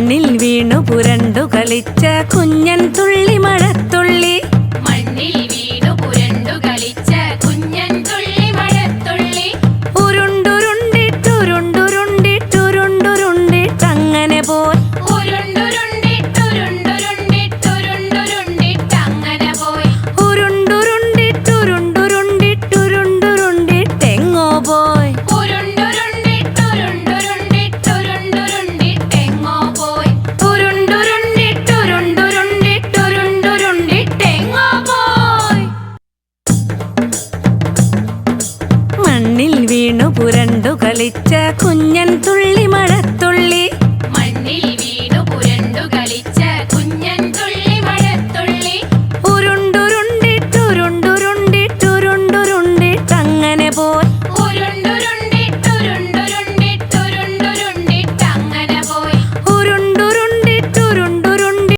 മണ്ണിൽ വീണു പുരണ്ടു കളിച്ച കുഞ്ഞൻ തുള്ളി മഴത്തുള്ളി. മണ്ണിൽ വീണു പുരണ്ടു കളിച്ച കുഞ്ഞൻ തുള്ളി മഴത്തുള്ളി. ഉരുണ്ടുരുണ്ടിട്ടുരുണ്ടുരുണ്ടിട്ടുരുണ്ടുരുണ്ടിട്ടങ്ങനെ പോയി. ഉരുണ്ടുരുണ്ടിട്ടുരുണ്ടുരുണ്ടിട്ടുരുണ്ടുരുണ്ടിട്ടങ്ങനെ പോയി. ഉരുണ്ടുരുണ്ടിട്ടുരുണ്ടുരുണ്ടിട്ടുരുണ്ടുരുണ്ടിട്ടെങ്ങോ പോയി. ഉരുണ്ടുരുണ്ടിട്ടുരുണ്ടുരുണ്ടിട്ടുരുണ്ടുരുണ്ടിട്ടെങ്ങോ പോയി. ഉരുണ്ടുരുണ്ടിട്ടുരുണ്ടുരുണ്ടിട്ടുരുണ്ടുരുണ്ടിട്ടെങ്ങോ പോയി. മണ്ണിൽ വീണു പുരണ്ടു കളിച്ച കുഞ്ഞൻ തുള്ളി മഴ